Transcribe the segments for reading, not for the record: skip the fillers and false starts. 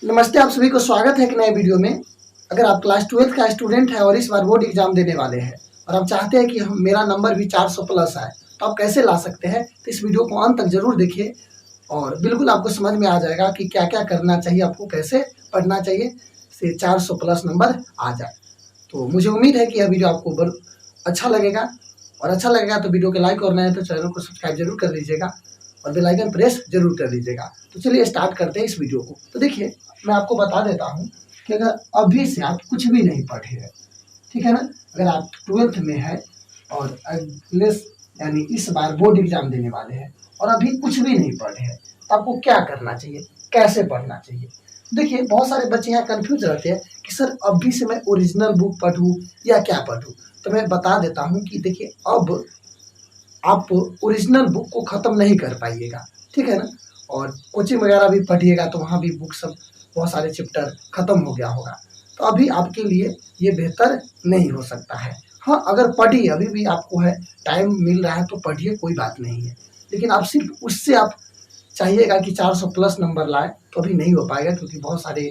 नमस्ते, आप सभी को स्वागत है एक नए वीडियो में। अगर आप क्लास 12th का स्टूडेंट है और इस बार बोर्ड एग्जाम देने वाले हैं और आप चाहते हैं कि मेरा नंबर भी 400 प्लस आए, तो आप कैसे ला सकते हैं। तो इस वीडियो को अंत तक जरूर देखिए और बिल्कुल आपको समझ में आ जाएगा कि क्या क्या करना चाहिए, आपको कैसे पढ़ना चाहिए से 400 प्लस नंबर आ जाए। तो मुझे उम्मीद है कि यह वीडियो आपको अच्छा लगेगा और अच्छा लगेगा तो वीडियो को लाइक और नए तो चैनल को सब्सक्राइब जरूर कर लीजिएगा और बेल आइकन प्रेस जरूर कर लीजिएगा। तो चलिए स्टार्ट करते हैं इस वीडियो को। तो देखिए, मैं आपको बता देता हूँ कि अगर अभी से आप कुछ भी नहीं पढ़े हैं, ठीक है ना, अगर आप 12th में है और अगले यानी इस बार बोर्ड एग्जाम देने वाले हैं और अभी कुछ भी नहीं पढ़े हैं, तो आपको क्या करना चाहिए, कैसे पढ़ना चाहिए। देखिए, बहुत सारे बच्चे यहाँ कंफ्यूज रहते हैं कि सर अभी से मैं ओरिजिनल बुक पढ़ूँ या क्या पढ़ूँ। तो मैं बता देता हूँ कि देखिए, अब आप ओरिजिनल बुक को ख़त्म नहीं कर पाइएगा, ठीक है ना, और कोचिंग वगैरह भी पढ़िएगा तो वहाँ भी बुक सब बहुत सारे चैप्टर ख़त्म हो गया होगा। तो अभी आपके लिए ये बेहतर नहीं हो सकता है। हाँ, अगर पढ़िए, अभी भी आपको है टाइम मिल रहा है तो पढ़िए, कोई बात नहीं है। लेकिन आप सिर्फ उससे आप चाहिएगा कि 400 प्लस नंबर लाए तो अभी नहीं हो पाएगा, क्योंकि बहुत सारे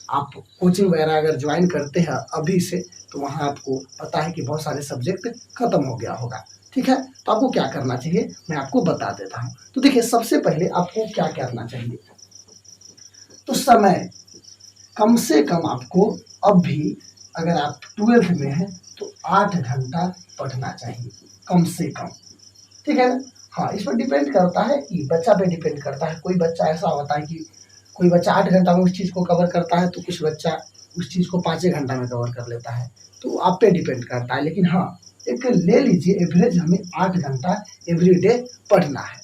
आप कोचिंग वगैरह अगर ज्वाइन करते हैं अभी से तो वहाँ आपको पता है कि बहुत सारे सब्जेक्ट खत्म हो गया होगा, ठीक है। तो आपको क्या करना चाहिए मैं आपको बता देता हूँ। तो देखिए, सबसे पहले आपको क्या करना चाहिए, तो समय कम से कम आपको अब भी, अगर आप 12th में हैं तो 8 घंटा पढ़ना चाहिए कम से कम, ठीक है ना। हाँ, इस पर डिपेंड करता है कि बच्चा पे डिपेंड करता है। कोई बच्चा ऐसा होता है कि कोई बच्चा 8 घंटा में उस चीज़ को कवर करता है, तो कुछ बच्चा उस चीज़ को 5 घंटा में कवर कर लेता है। तो आप पे डिपेंड करता है। लेकिन हाँ, एक ले लीजिए एवरेज, हमें 8 घंटा एवरी डे पढ़ना है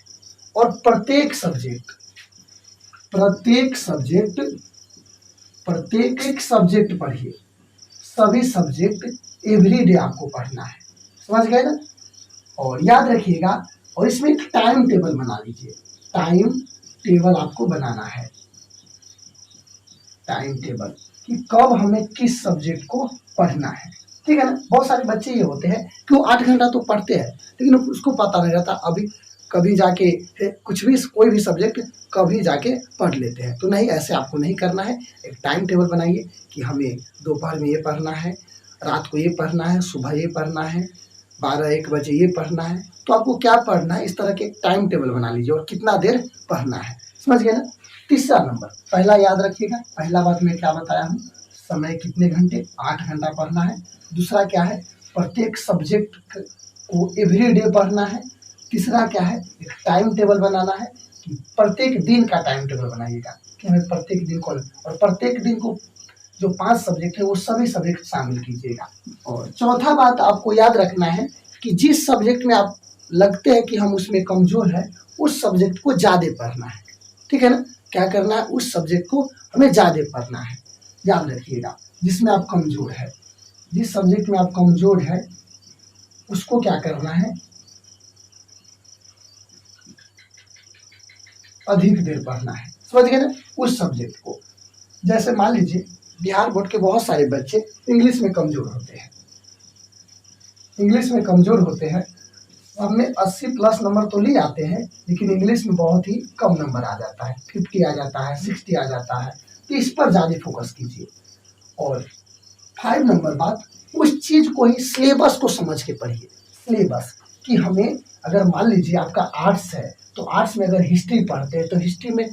और प्रत्येक सब्जेक्ट पढ़िए, सभी सब्जेक्ट एवरी डे आपको पढ़ना है, समझ गए ना। और याद रखिएगा, और इसमें एक टाइम टेबल बना लीजिए। टाइम टेबल आपको बनाना है, टाइम टेबल कि कब हमें किस सब्जेक्ट को पढ़ना है, ठीक है ना। बहुत सारे बच्चे ये होते हैं कि वो 8 घंटा तो पढ़ते हैं लेकिन उसको पता नहीं रहता, अभी कभी जाके कुछ भी कोई भी सब्जेक्ट कभी जाके पढ़ लेते हैं। तो नहीं, ऐसे आपको नहीं करना है। एक टाइम टेबल बनाइए कि हमें दोपहर में ये पढ़ना है, रात को ये पढ़ना है, सुबह ये पढ़ना है, 12-1 बजे ये पढ़ना है। तो आपको क्या पढ़ना है, इस तरह के टाइम टेबल बना लीजिए और कितना देर पढ़ना है, समझ गए ना। तीसरा नंबर, पहला याद रखिएगा, पहला बात मैं क्या बताया हूँ, समय कितने घंटे, 8 घंटा पढ़ना है। दूसरा क्या है, प्रत्येक सब्जेक्ट को एवरी डे पढ़ना है। तीसरा क्या है, एक टाइम टेबल बनाना है कि प्रत्येक दिन का टाइम टेबल बनाइएगा कि हमें प्रत्येक दिन को, और प्रत्येक दिन को जो 5 सब्जेक्ट है वो सभी सब्जेक्ट शामिल कीजिएगा। और चौथा बात आपको याद रखना है कि जिस सब्जेक्ट में आप लगते हैं कि हम उसमें कमजोर है, उस सब्जेक्ट को ज़्यादा पढ़ना है, ठीक है ना। क्या करना है, उस सब्जेक्ट को हमें ज़्यादा पढ़ना है, याद रखिएगा। जिसमें आप कमजोर है, जिस सब्जेक्ट में आप कमजोर है उसको क्या करना है, अधिक देर पढ़ना है, समझ गए ना, उस सब्जेक्ट को। जैसे मान लीजिए बिहार बोर्ड के बहुत सारे बच्चे इंग्लिश में कमजोर होते हैं, हमें 80 प्लस नंबर तो ले आते हैं लेकिन इंग्लिश में बहुत ही कम नंबर आ जाता है, 50 आ जाता है, 60 आ जाता है। तो इस पर ज़्यादा फोकस कीजिए। और 5 नंबर बात, उस चीज़ को ही सिलेबस को समझ के पढ़िए। सिलेबस कि हमें, अगर मान लीजिए आपका आर्ट्स है तो आर्ट्स में अगर हिस्ट्री पढ़ते हैं तो हिस्ट्री में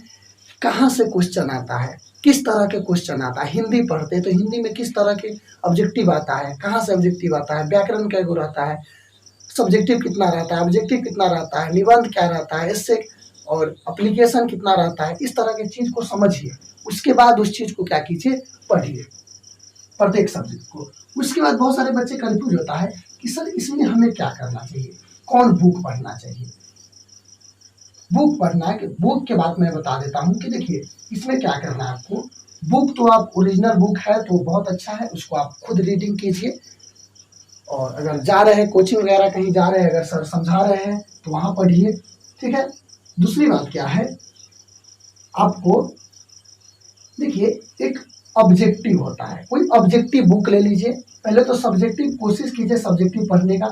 कहाँ से क्वेश्चन आता है, किस तरह के क्वेश्चन आता है। हिंदी पढ़ते हैं तो हिंदी में किस तरह के ऑब्जेक्टिव आता है, कहाँ से ऑब्जेक्टिव आता है, व्याकरण क्या गुण रहता है, सब्जेक्टिव कितना रहता है, ऑब्जेक्टिव कितना रहता है, निबंध क्या रहता है, इससे और एप्लीकेशन कितना रहता है। इस तरह की चीज़ को समझिए, उसके बाद उस चीज़ को क्या कीजिए, पढ़िए प्रत्येक सब्जेक्ट को। उसके बाद बहुत सारे बच्चे कंफ्यूज होता है कि सर इसमें हमें क्या करना चाहिए, कौन बुक पढ़ना चाहिए। बुक पढ़ना है, बुक के बाद मैं बता देता हूँ कि देखिए इसमें क्या करना है आपको। बुक तो आप ओरिजिनल बुक है तो बहुत अच्छा है, उसको आप खुद रीडिंग कीजिए। और अगर जा रहे हैं कोचिंग वगैरह कहीं जा रहे हैं, अगर सर समझा रहे हैं तो वहाँ पढ़िए, ठीक है। दूसरी बात क्या है, आपको देखिए एक ऑब्जेक्टिव होता है, कोई ऑब्जेक्टिव बुक ले लीजिए। पहले तो सब्जेक्टिव कोशिश कीजिए सब्जेक्टिव पढ़ने का,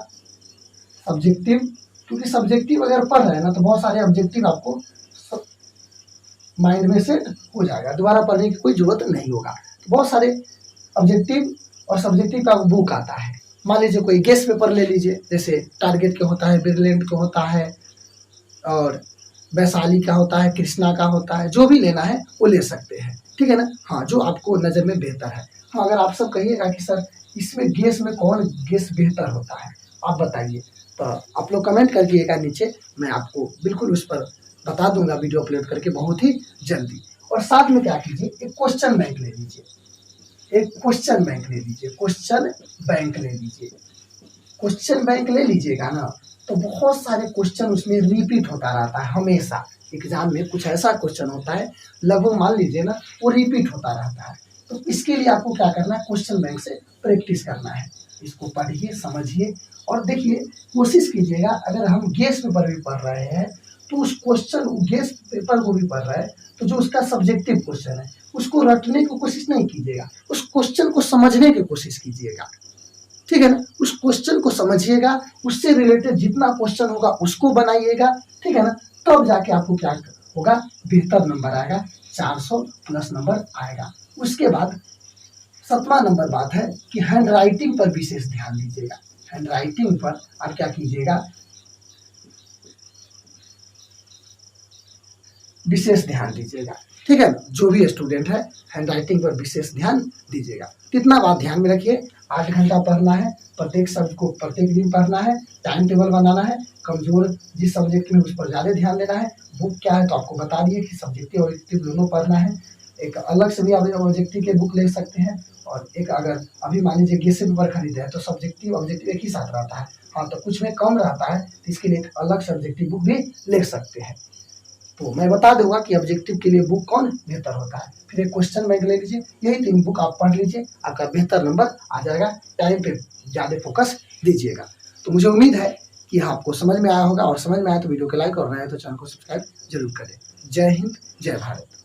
सब्जेक्टिव, क्योंकि सब्जेक्टिव अगर पढ़ रहे हैं ना तो बहुत सारे ऑब्जेक्टिव आपको माइंड में सेट हो जाएगा, दोबारा पढ़ने की कोई ज़रूरत नहीं होगा। तो बहुत सारे ऑब्जेक्टिव और सब्जेक्टिव का बुक आता है। मान लीजिए कोई गेस पेपर ले लीजिए, जैसे टारगेट का होता है, ब्रिलियंट का होता है, और वैशाली का होता है, कृष्णा का होता है, जो भी लेना है वो ले सकते हैं, ठीक है ना। हाँ, जो आपको नज़र में बेहतर है। हाँ, अगर आप सब कहिएगा कि सर इसमें गेस में कौन गेस बेहतर होता है, आप बताइए, तो आप लोग कमेंट करिएगा नीचे, मैं आपको बिल्कुल उस पर बता दूंगा वीडियो अपलोड करके बहुत ही जल्दी। और साथ में क्या कीजिए, एक क्वेश्चन बैंक ले लीजिए, एक क्वेश्चन बैंक ले लीजिए, क्वेश्चन बैंक ले लीजिए। क्वेश्चन बैंक ले लीजिएगा ना, तो बहुत सारे क्वेश्चन उसमें रिपीट होता रहता है। हमेशा एग्जाम में कुछ ऐसा क्वेश्चन होता है, लगभग मान लीजिए ना, वो रिपीट होता रहता है। तो इसके लिए आपको क्या करना है, क्वेश्चन बैंक से प्रैक्टिस करना है। इसको पढ़िए, समझिए और देखिए, कोशिश कीजिएगा अगर हम गेस पेपर भी पढ़ रहे हैं तो उस क्वेश्चन गेस पेपर को भी पढ़ रहे हैं तो जो उसका सब्जेक्टिव क्वेश्चन है उसको रटने की कोशिश नहीं कीजिएगा, उस क्वेश्चन को समझने की कोशिश कीजिएगा, ठीक है ना। उस क्वेश्चन को समझिएगा, उससे रिलेटेड जितना क्वेश्चन होगा उसको बनाइएगा, ठीक है ना। तब जाके आपको क्या होगा, बेहतर नंबर आएगा, 400 प्लस नंबर आएगा। उसके बाद 7वां नंबर बात है कि हैंड राइटिंग पर विशेष ध्यान दीजिएगा। हैंड राइटिंग पर आप क्या कीजिएगा, विशेष ध्यान दीजिएगा, ठीक है। जो भी स्टूडेंट है हैंड राइटिंग पर विशेष ध्यान दीजिएगा। कितना बात ध्यान में रखिए, 8 घंटा पढ़ना है, प्रत्येक शब्द को प्रत्येक दिन पढ़ना है, टाइम टेबल बनाना है, कमजोर जिस सब्जेक्ट में उस पर ज़्यादा ध्यान देना है। बुक क्या है तो आपको बता दिए कि सब्जेक्टिव और ऑब्जेक्टिव दोनों पढ़ना है। एक अलग से भी आप ऑब्जेक्टिव के बुक ले सकते हैं, और एक अगर अभी मान लीजिए गेस पेपर खरीदे हैं तो सब्जेक्टिव ऑब्जेक्टिव एक ही साथ रहता है। हाँ, तो कुछ में कम रहता है तो इसके लिए एक अलग सब्जेक्टिव बुक भी ले सकते हैं। तो मैं बता दूंगा कि ऑब्जेक्टिव के लिए बुक कौन बेहतर होता है। फिर एक क्वेश्चन बैंक ले लीजिए, यही 3 बुक आप पढ़ लीजिए, आपका बेहतर नंबर आ जाएगा। टाइम पे ज़्यादा फोकस दीजिएगा। तो मुझे उम्मीद है कि आपको समझ में आया होगा, और समझ में आया तो वीडियो को लाइक और नया है तो चैनल को सब्सक्राइब जरूर करें। जय हिंद, जय भारत।